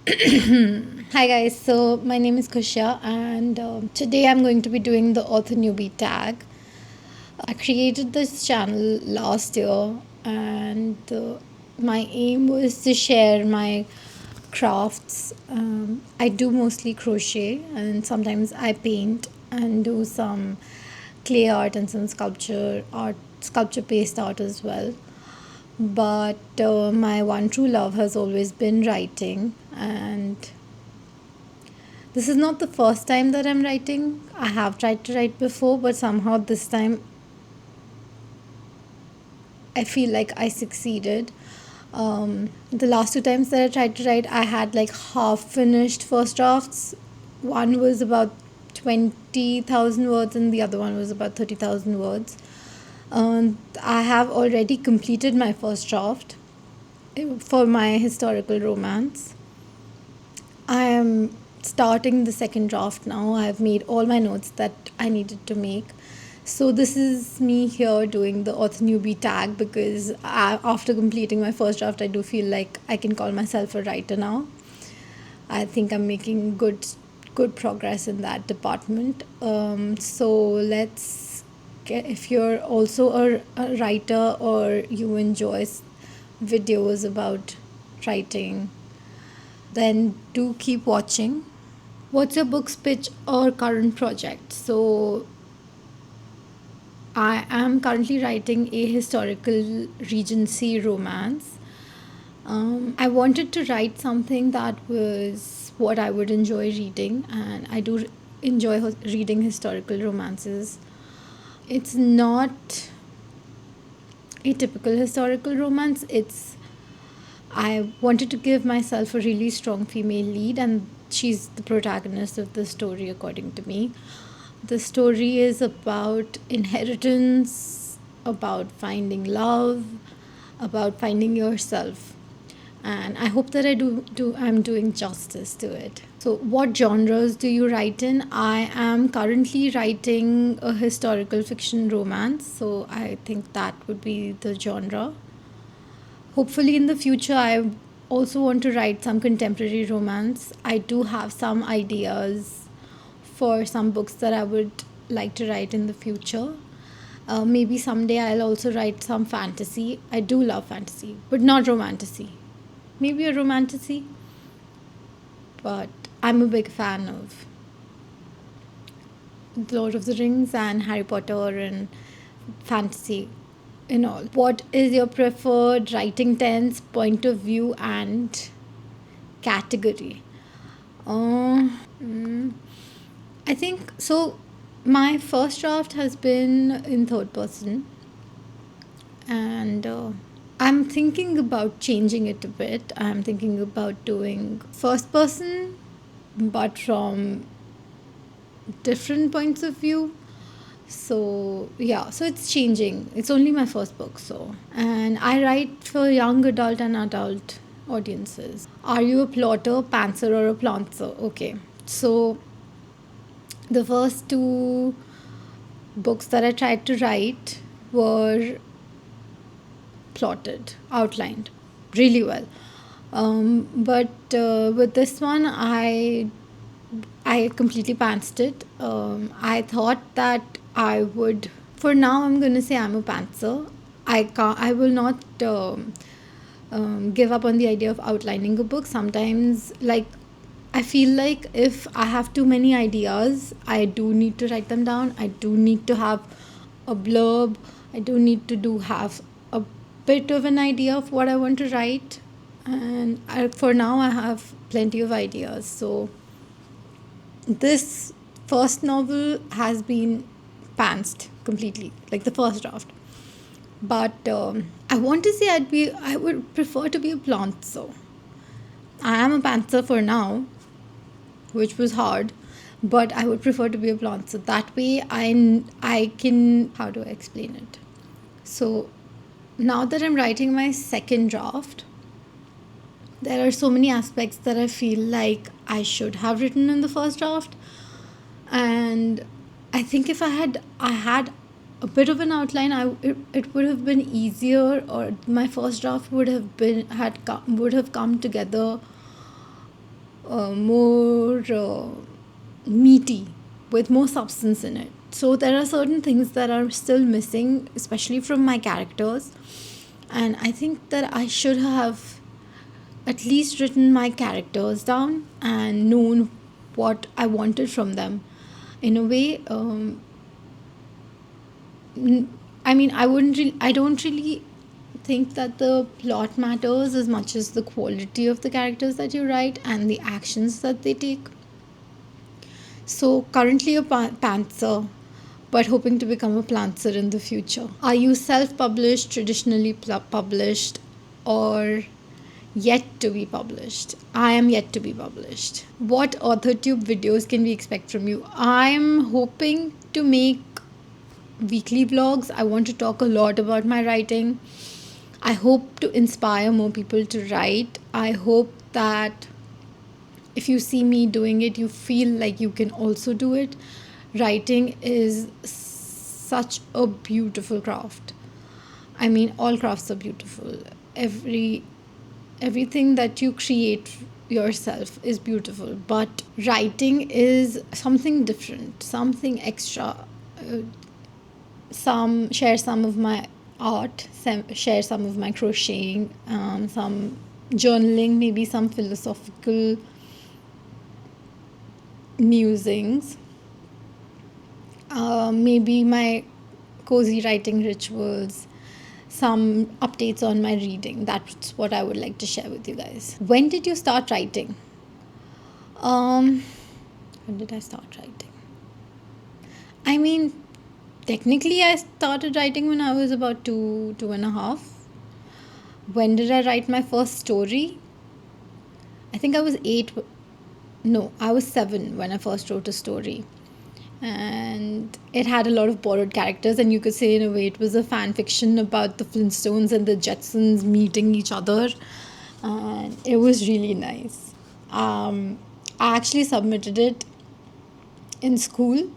Hi guys, so my name is Kusha, and today I'm going to be doing the Author Newbie tag. I created this channel last year, and my aim was to share my crafts. I do mostly crochet, and sometimes I paint and do some clay art and some sculpture paste art as well. But my one true love has always been writing, and this is not the first time that I'm writing. I have tried to write before, but somehow this time I feel like I succeeded. The last two times that I tried to write, I had like half finished first drafts. One was about 20,000 words, and the other one was about 30,000 words. I have already completed my first draft for my historical romance. I am starting the second draft now. I've made all my notes that I needed to make. So this is me here doing the author newbie tag because after completing my first draft, I do feel like I can call myself a writer now. I think I'm making good progress in that department. So let's get, if you're also a writer or you enjoy videos about writing, then do keep watching. What's your book's pitch or current project? So, I am currently writing a historical Regency romance. I wanted to write something that was what I would enjoy reading, and I do enjoy reading historical romances. It's not a typical historical romance. I wanted to give myself a really strong female lead, and she's the protagonist of the story, according to me. The story is about inheritance, about finding love, about finding yourself. And I hope that I'm doing justice to it. So, what genres do you write in? I am currently writing a historical fiction romance, so I think that would be the genre. Hopefully, in the future, I also want to write some contemporary romance. I do have some ideas for some books that I would like to write in the future. Maybe someday I'll also write some fantasy. I do love fantasy, but not romantasy. Maybe a romantasy, but I'm a big fan of Lord of the Rings and Harry Potter and fantasy in all. What is your preferred writing tense, point of view, and category? Uh, mm, I think so. My first draft has been in third person, and I'm thinking about changing it a bit. I'm thinking about doing first person, but from different points of view. So yeah, so it's changing. It's only my first book, so, and I write for young adult and adult audiences. Are you a plotter, pantser, or a plantser? Okay, so the first two books that I tried to write were plotted, outlined really well. But with this one, I completely pantsed it. I thought that I would. For now, I'm gonna say I'm a pantser. I can't. I will not give up on the idea of outlining a book. Sometimes, like, I feel like if I have too many ideas, I do need to write them down. I do need to have a blurb. I do need to have a bit of an idea of what I want to write. And for now, I have plenty of ideas. So this first novel has been pantsed completely, like the first draft. But I want to say I would prefer to be a plantser. I am a pantser for now, which was hard, but I would prefer to be a plantser. That way, I can, how do I explain it? So now that I'm writing my second draft, there are so many aspects that I feel like I should have written in the first draft, and I think if I had a bit of an outline, it would have been easier, or my first draft would have come together more meaty, with more substance in it. So there are certain things that are still missing, especially from my characters. And I think that I should have at least written my characters down and known what I wanted from them. In a way, I mean, I don't really think that the plot matters as much as the quality of the characters that you write and the actions that they take. So, currently a pantser, but hoping to become a plantser in the future. Are you self published, traditionally published, or yet to be published? I am yet to be published. What Authortube videos can we expect from you? I'm hoping to make weekly vlogs. I want to talk a lot about my writing. I hope to inspire more people to write. I hope that if you see me doing it, you feel like you can also do it. Writing is such a beautiful craft. I mean, all crafts are beautiful. Everything that you create yourself is beautiful, but writing is something different, something extra. Share some of my art, share some of my crocheting, some journaling, maybe some philosophical musings, maybe my cozy writing rituals, some updates on my reading. That's what I would like to share with you guys. When did you start writing? When did I start writing? I mean, technically, I started writing when I was about two and a half. When did I write my first story? I think I was 8. No, I was 7 when I first wrote a story. And it had a lot of borrowed characters, and you could say in a way it was a fan fiction about the Flintstones and the Jetsons meeting each other, and it was really nice. I actually submitted it in school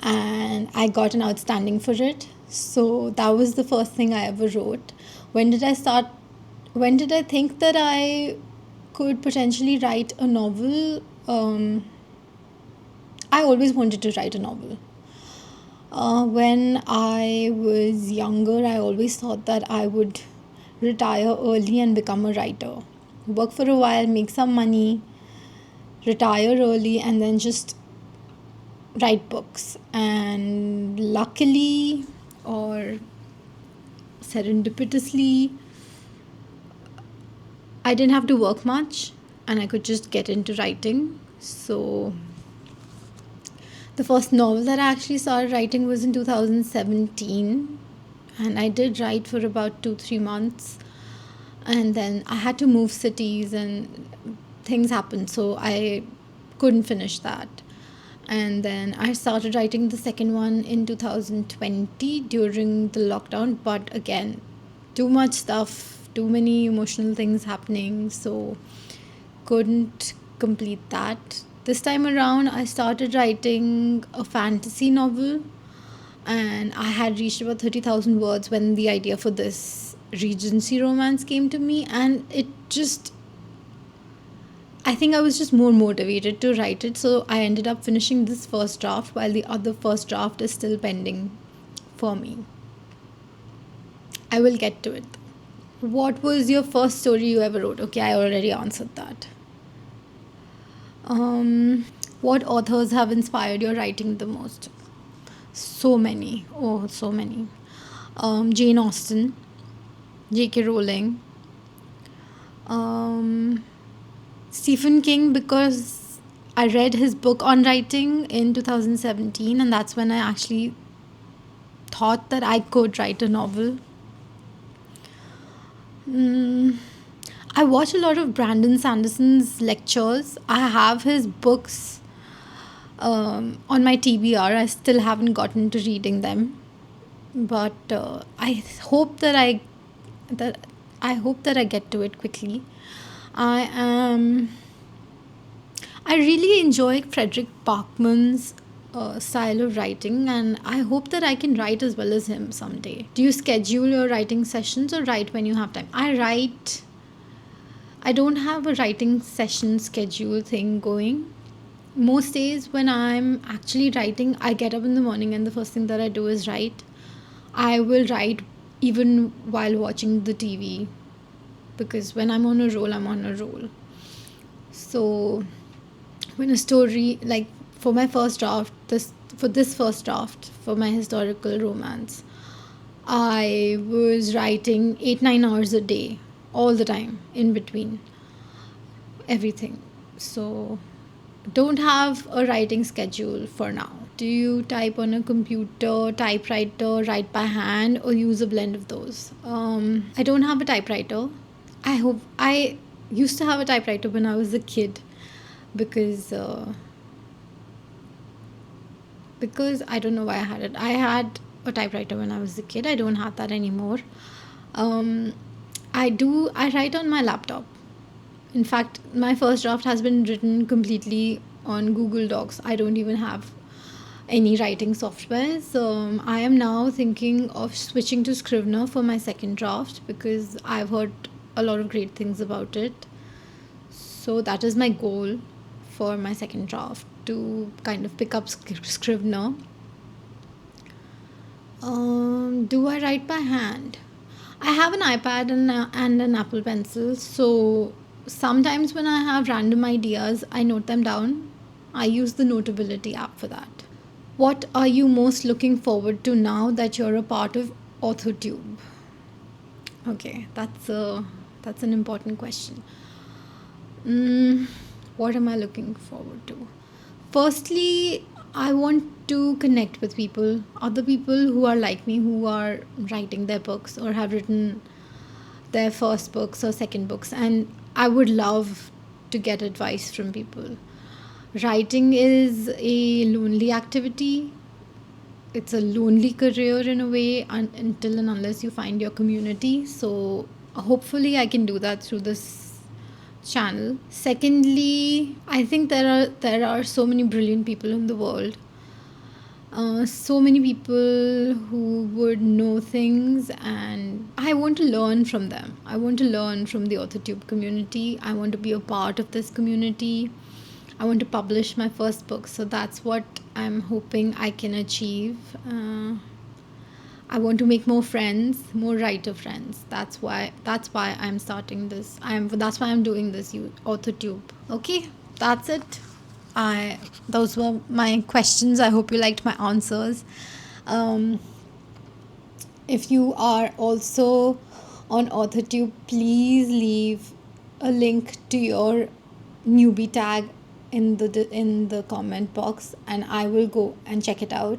and I got an outstanding for it. So that was the first thing I ever wrote. When did I think that I could potentially write a novel? I always wanted to write a novel. When I was younger, I always thought that I would retire early and become a writer. Work for a while, make some money, retire early, and then just write books. And luckily, or serendipitously, I didn't have to work much and I could just get into writing. So the first novel that I actually started writing was in 2017, and I did write for about 2-3 months, and then I had to move cities and things happened, so I couldn't finish that. And then I started writing the second one in 2020 during the lockdown, but again, too much stuff, too many emotional things happening, so couldn't complete that. This time around, I started writing a fantasy novel, and I had reached about 30,000 words when the idea for this Regency romance came to me, and I think I was just more motivated to write it, so I ended up finishing this first draft while the other first draft is still pending for me. I will get to it. What was your first story you ever wrote? Okay, I already answered that. What authors have inspired your writing the most? So many. Oh, so many. Jane Austen, J.K. Rowling, Stephen King, because I read his book on writing in 2017, and that's when I actually thought that I could write a novel. I watch a lot of Brandon Sanderson's lectures. I have his books on my TBR. I still haven't gotten to reading them, but I hope that I get to it quickly. I really enjoy Frederick Bachman's style of writing, and I hope that I can write as well as him someday. Do you schedule your writing sessions or write when you have time? I don't have a writing session schedule thing going. Most days when I'm actually writing, I get up in the morning and the first thing that I do is write. I will write even while watching the TV, because when I'm on a roll, I'm on a roll. So when a story, like for my first draft, this first draft for my historical romance, I was writing 8-9 hours a day, all the time, in between everything. So don't have a writing schedule for now. Do you type on a computer, typewriter, write by hand, or use a blend of those? I don't have a typewriter. I used to have a typewriter when I was a kid, because I don't know why I had it. I had a typewriter when I was a kid. I don't have that anymore. I write on my laptop. In fact, my first draft has been written completely on Google Docs. I don't even have any writing software. So I am now thinking of switching to Scrivener for my second draft, because I've heard a lot of great things about it. So that is my goal for my second draft, to kind of pick up Scrivener. Do I write by hand? I have an iPad and an Apple Pencil, so sometimes when I have random ideas, I note them down. I use the Notability app for that. What are you most looking forward to now that you're a part of Authortube? Okay, that's an important question. What am I looking forward to? Firstly, I want to connect with people, other people who are like me, who are writing their books or have written their first books or second books, and I would love to get advice from people. Writing is a lonely activity. It's a lonely career in a way, until and unless you find your community. So hopefully I can do that through this channel. Secondly, I think there are so many brilliant people in the world. So many people who would know things, and I want to learn from them. I want to learn from the Authortube community. I want to be a part of this community. I want to publish my first book, so that's what I'm hoping I can achieve. I want to make more friends, more writer friends. That's why I'm starting this. That's why I'm doing this Authortube. Okay, that's it. Those were my questions. I hope you liked my answers. If you are also on Authortube, please leave a link to your newbie tag in the comment box, and I will go and check it out.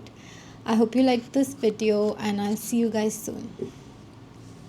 I hope you liked this video, and I'll see you guys soon.